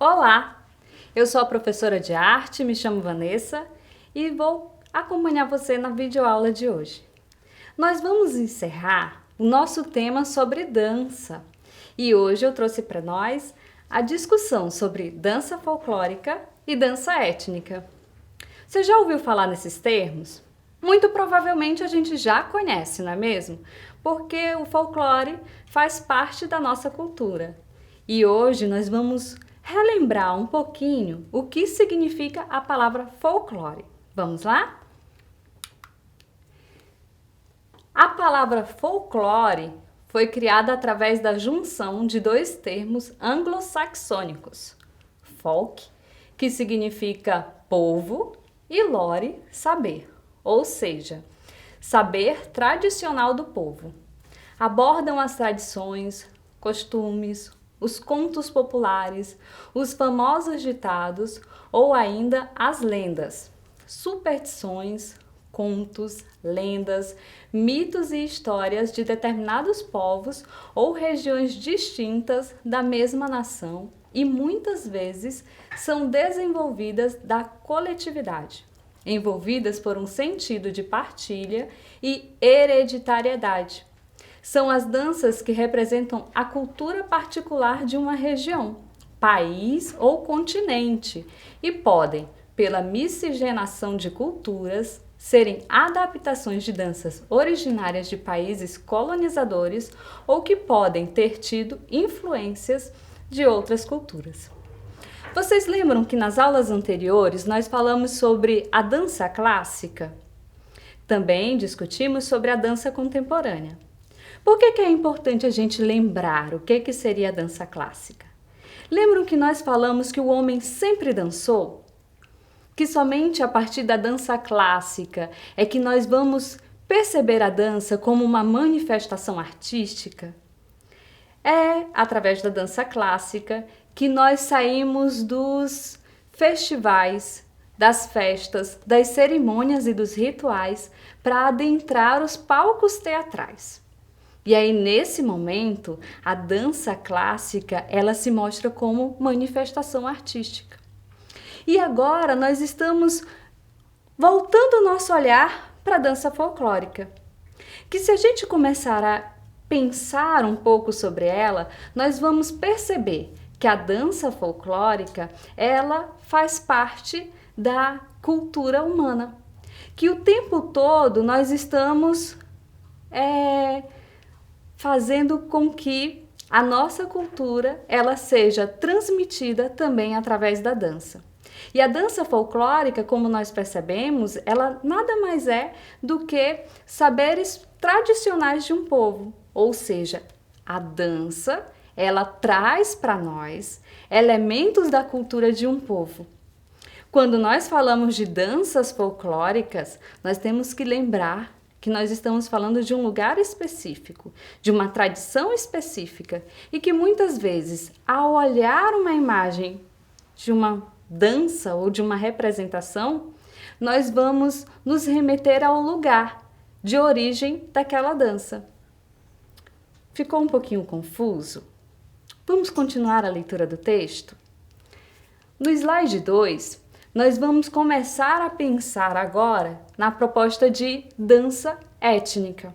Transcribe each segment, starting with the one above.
Olá, eu sou a professora de arte, me chamo Vanessa e vou acompanhar você na videoaula de hoje. Nós vamos encerrar o nosso tema sobre dança e hoje eu trouxe para nós a discussão sobre dança folclórica e dança étnica. Você já ouviu falar nesses termos? Muito provavelmente a gente já conhece, não é mesmo? Porque o folclore faz parte da nossa cultura. E hoje nós vamos relembrar um pouquinho o que significa a palavra folclore. Vamos lá? A palavra folclore foi criada através da junção de dois termos anglo-saxônicos: folk, que significa povo, e lore, saber, ou seja, saber tradicional do povo. Abordam as tradições, costumes, os contos populares, os famosos ditados ou ainda as lendas, superstições, contos, lendas, mitos e histórias de determinados povos ou regiões distintas da mesma nação e muitas vezes são desenvolvidas da coletividade, envolvidas por um sentido de partilha e hereditariedade. São as danças que representam a cultura particular de uma região, país ou continente e podem, pela miscigenação de culturas, serem adaptações de danças originárias de países colonizadores ou que podem ter tido influências de outras culturas. Vocês lembram que nas aulas anteriores nós falamos sobre a dança clássica? Também discutimos sobre a dança contemporânea. Por que é importante a gente lembrar o que seria a dança clássica? Lembram que nós falamos que o homem sempre dançou? Que somente a partir da dança clássica é que nós vamos perceber a dança como uma manifestação artística? É através da dança clássica que nós saímos dos festivais, das festas, das cerimônias e dos rituais para adentrar os palcos teatrais. E aí, nesse momento, a dança clássica, ela se mostra como manifestação artística. E agora nós estamos voltando o nosso olhar para a dança folclórica, que se a gente começar a pensar um pouco sobre ela, nós vamos perceber que a dança folclórica, ela faz parte da cultura humana, que o tempo todo nós estamos fazendo com que a nossa cultura ela seja transmitida também através da dança. E a dança folclórica, como nós percebemos, ela nada mais é do que saberes tradicionais de um povo, ou seja, a dança ela traz para nós elementos da cultura de um povo. Quando nós falamos de danças folclóricas, nós temos que lembrar que nós estamos falando de um lugar específico, de uma tradição específica e que muitas vezes, ao olhar uma imagem de uma dança ou de uma representação, nós vamos nos remeter ao lugar de origem daquela dança. Ficou um pouquinho confuso? Vamos continuar a leitura do texto? No slide 2, nós vamos começar a pensar agora na proposta de dança étnica.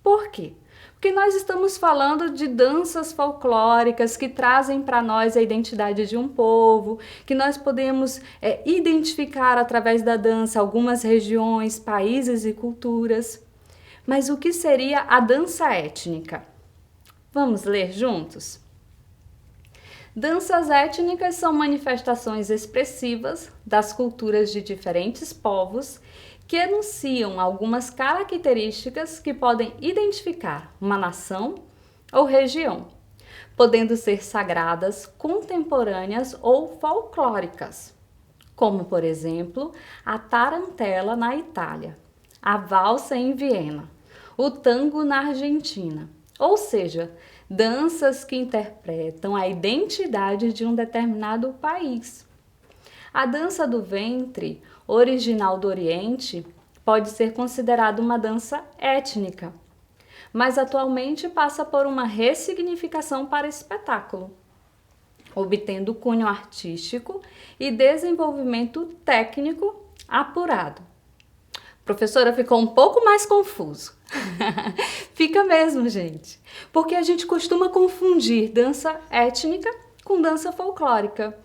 Por quê? Porque nós estamos falando de danças folclóricas que trazem para nós a identidade de um povo, que nós podemos identificar através da dança algumas regiões, países e culturas. Mas o que seria a dança étnica? Vamos ler juntos? Danças étnicas são manifestações expressivas das culturas de diferentes povos que enunciam algumas características que podem identificar uma nação ou região, podendo ser sagradas, contemporâneas ou folclóricas, como, por exemplo, a tarantela na Itália, a valsa em Viena, o tango na Argentina, ou seja, danças que interpretam a identidade de um determinado país. A dança do ventre, original do Oriente, pode ser considerada uma dança étnica, mas atualmente passa por uma ressignificação para espetáculo. obtendo cunho artístico e desenvolvimento técnico apurado. Professora, ficou um pouco mais confuso. Fica mesmo, gente, porque a gente costuma confundir dança étnica com dança folclórica.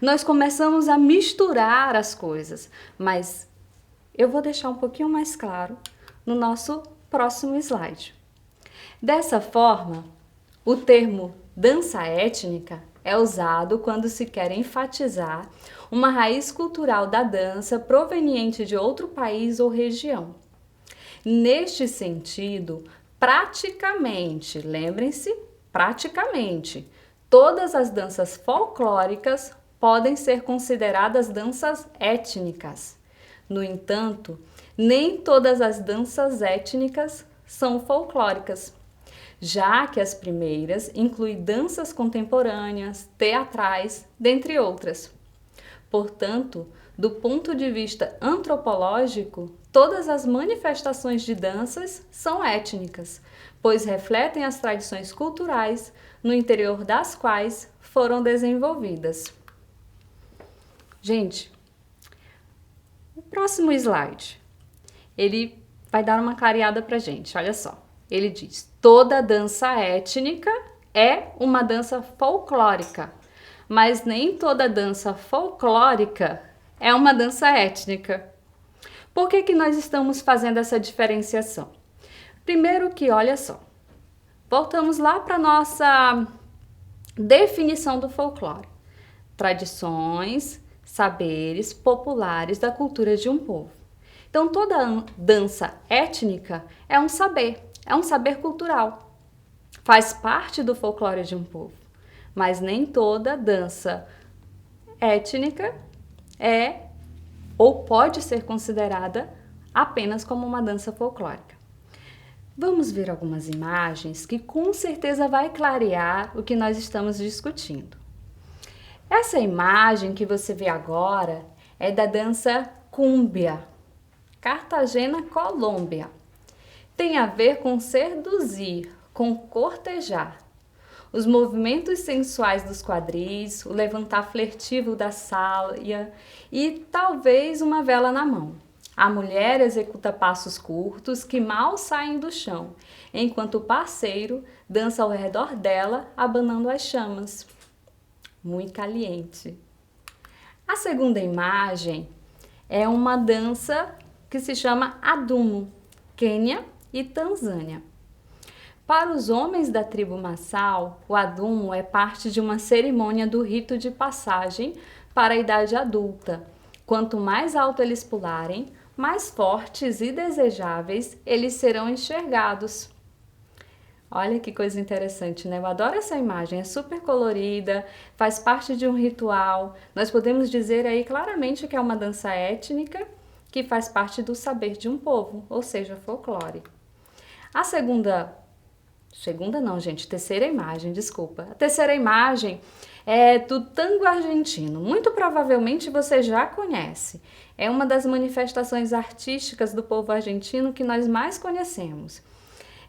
Nós começamos a misturar as coisas, mas eu vou deixar um pouquinho mais claro no nosso próximo slide. Dessa forma, o termo dança étnica é usado quando se quer enfatizar uma raiz cultural da dança proveniente de outro país ou região. Neste sentido, praticamente, lembrem-se, praticamente, todas as danças folclóricas podem ser consideradas danças étnicas. No entanto, nem todas as danças étnicas são folclóricas, já que as primeiras incluem danças contemporâneas, teatrais, dentre outras. Portanto, do ponto de vista antropológico, todas as manifestações de danças são étnicas, pois refletem as tradições culturais no interior das quais foram desenvolvidas. Gente, o próximo slide, ele vai dar uma clareada pra gente, olha só. Ele diz: toda dança étnica é uma dança folclórica, mas nem toda dança folclórica é uma dança étnica. Por que nós estamos fazendo essa diferenciação? Primeiro que, olha só, voltamos lá para a nossa definição do folclore. Tradições, saberes populares da cultura de um povo. Então, toda dança étnica é um saber cultural. Faz parte do folclore de um povo. Mas nem toda dança étnica é ou pode ser considerada apenas como uma dança folclórica. Vamos ver algumas imagens que com certeza vai clarear o que nós estamos discutindo. Essa imagem que você vê agora é da dança cúmbia, Cartagena, Colômbia. Tem a ver com seduzir, com cortejar. Os movimentos sensuais dos quadris, o levantar flertivo da saia e talvez uma vela na mão. A mulher executa passos curtos que mal saem do chão, enquanto o parceiro dança ao redor dela, abanando as chamas. Muito caliente. A segunda imagem é uma dança que se chama adumu, Quênia e Tanzânia. Para os homens da tribo Massal, o adumu é parte de uma cerimônia do rito de passagem para a idade adulta. Quanto mais alto eles pularem, mais fortes e desejáveis eles serão enxergados. Olha que coisa interessante, né? Eu adoro essa imagem, é super colorida, faz parte de um ritual. Nós podemos dizer aí claramente que é uma dança étnica que faz parte do saber de um povo, ou seja, folclore. A terceira imagem, desculpa. A terceira imagem é do tango argentino. Muito provavelmente você já conhece. É uma das manifestações artísticas do povo argentino que nós mais conhecemos.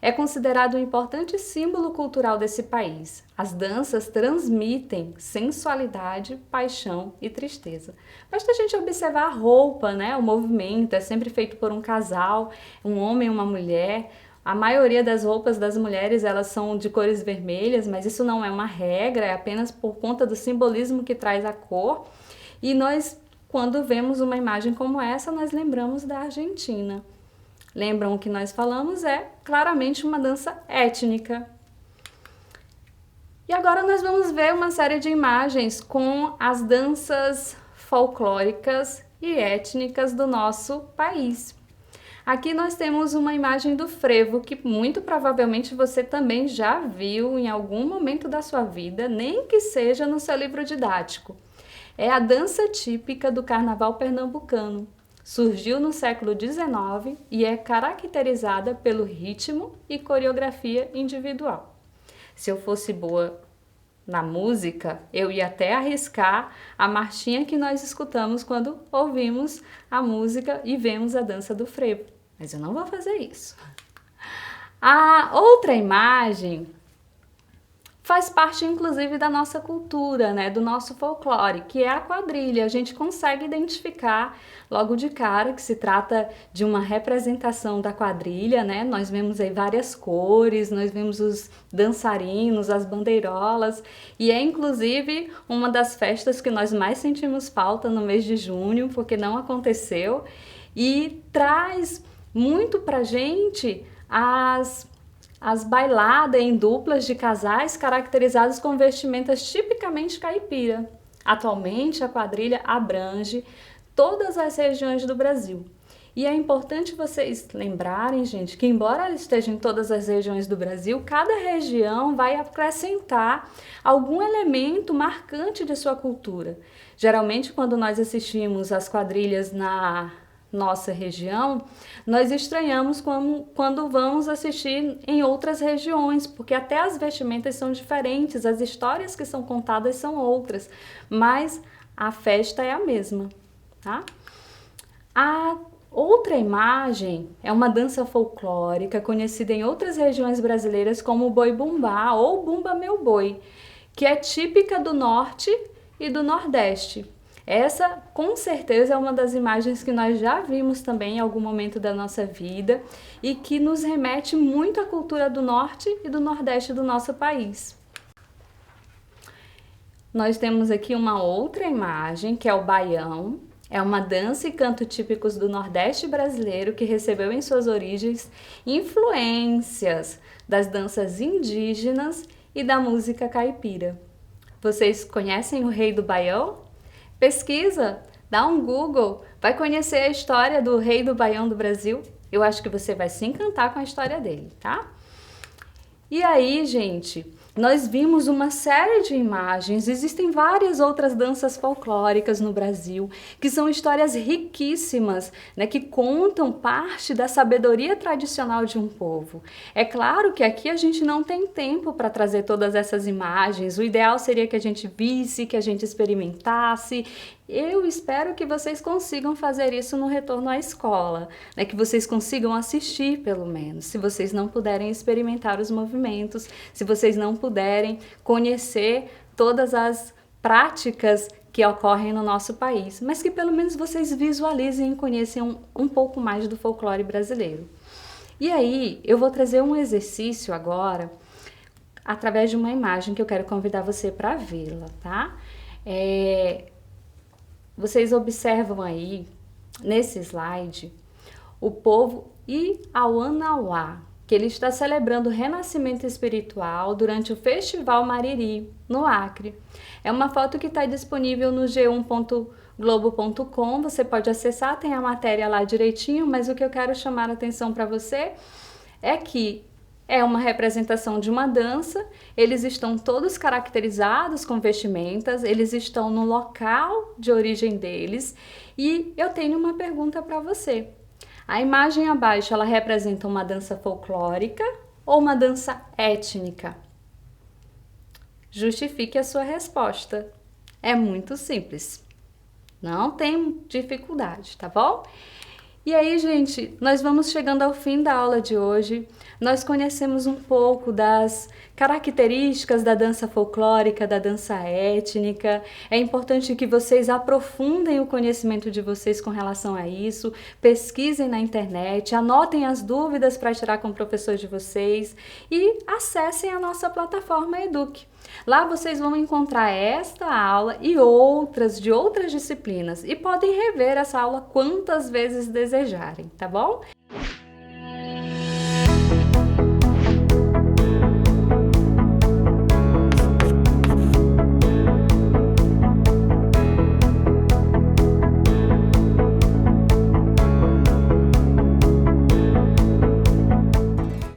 É considerado um importante símbolo cultural desse país. As danças transmitem sensualidade, paixão e tristeza. Basta a gente observar a roupa, né? O movimento é sempre feito por um casal, um homem e uma mulher. A maioria das roupas das mulheres elas são de cores vermelhas, mas isso não é uma regra, é apenas por conta do simbolismo que traz a cor. E nós, quando vemos uma imagem como essa, nós lembramos da Argentina. Lembram o que nós falamos? É claramente uma dança étnica. E agora nós vamos ver uma série de imagens com as danças folclóricas e étnicas do nosso país. Aqui nós temos uma imagem do frevo que muito provavelmente você também já viu em algum momento da sua vida, nem que seja no seu livro didático. É a dança típica do carnaval pernambucano. Surgiu no século XIX e é caracterizada pelo ritmo e coreografia individual. Se eu fosse boa na música, eu ia até arriscar a marchinha que nós escutamos quando ouvimos a música e vemos a dança do frevo. Mas eu não vou fazer isso. A outra imagem faz parte inclusive da nossa cultura, né, do nosso folclore, que é a quadrilha. A gente consegue identificar logo de cara que se trata de uma representação da quadrilha, né? Nós vemos aí várias cores, nós vemos os dançarinos, as bandeirolas, e é inclusive uma das festas que nós mais sentimos falta no mês de junho, porque não aconteceu, e traz muito pra gente as bailadas em duplas de casais caracterizados com vestimentas tipicamente caipira. Atualmente, a quadrilha abrange todas as regiões do Brasil. E é importante vocês lembrarem, gente, que embora ela esteja em todas as regiões do Brasil, cada região vai acrescentar algum elemento marcante de sua cultura. Geralmente, quando nós assistimos às quadrilhas na nossa região, nós estranhamos quando vamos assistir em outras regiões, porque até as vestimentas são diferentes, as histórias que são contadas são outras, mas a festa é a mesma, tá? A outra imagem é uma dança folclórica conhecida em outras regiões brasileiras como boi-bumbá ou bumba meu boi, que é típica do norte e do nordeste. Essa, com certeza, é uma das imagens que nós já vimos também em algum momento da nossa vida e que nos remete muito à cultura do norte e do nordeste do nosso país. Nós temos aqui uma outra imagem, que é o baião. É uma dança e canto típicos do Nordeste brasileiro que recebeu em suas origens influências das danças indígenas e da música caipira. Vocês conhecem o Rei do Baião? Pesquisa, dá um Google, vai conhecer a história do Rei do Baião do Brasil. Eu acho que você vai se encantar com a história dele, tá? E aí, gente, nós vimos uma série de imagens, existem várias outras danças folclóricas no Brasil, que são histórias riquíssimas, né, que contam parte da sabedoria tradicional de um povo. É claro que aqui a gente não tem tempo para trazer todas essas imagens, o ideal seria que a gente visse, que a gente experimentasse. Eu espero que vocês consigam fazer isso no retorno à escola, né? Que vocês consigam assistir, pelo menos, se vocês não puderem experimentar os movimentos, se vocês não puderem conhecer todas as práticas que ocorrem no nosso país, mas que pelo menos vocês visualizem e conheçam um pouco mais do folclore brasileiro. E aí, eu vou trazer um exercício agora, através de uma imagem que eu quero convidar você para vê-la, tá? Vocês observam aí, nesse slide, o povo Iauanauá, que ele está celebrando o renascimento espiritual durante o Festival Mariri, no Acre. É uma foto que está disponível no g1.globo.com, você pode acessar, tem a matéria lá direitinho, mas o que eu quero chamar a atenção para você é que é uma representação de uma dança, eles estão todos caracterizados com vestimentas, eles estão no local de origem deles e eu tenho uma pergunta para você. A imagem abaixo, ela representa uma dança folclórica ou uma dança étnica? Justifique a sua resposta. É muito simples. Não tem dificuldade, tá bom? E aí, gente, nós vamos chegando ao fim da aula de hoje. Nós conhecemos um pouco das características da dança folclórica, da dança étnica. É importante que vocês aprofundem o conhecimento de vocês com relação a isso, pesquisem na internet, anotem as dúvidas para tirar com o professor de vocês e acessem a nossa plataforma Eduque. Lá vocês vão encontrar esta aula e outras de outras disciplinas e podem rever essa aula quantas vezes desejarem, tá bom?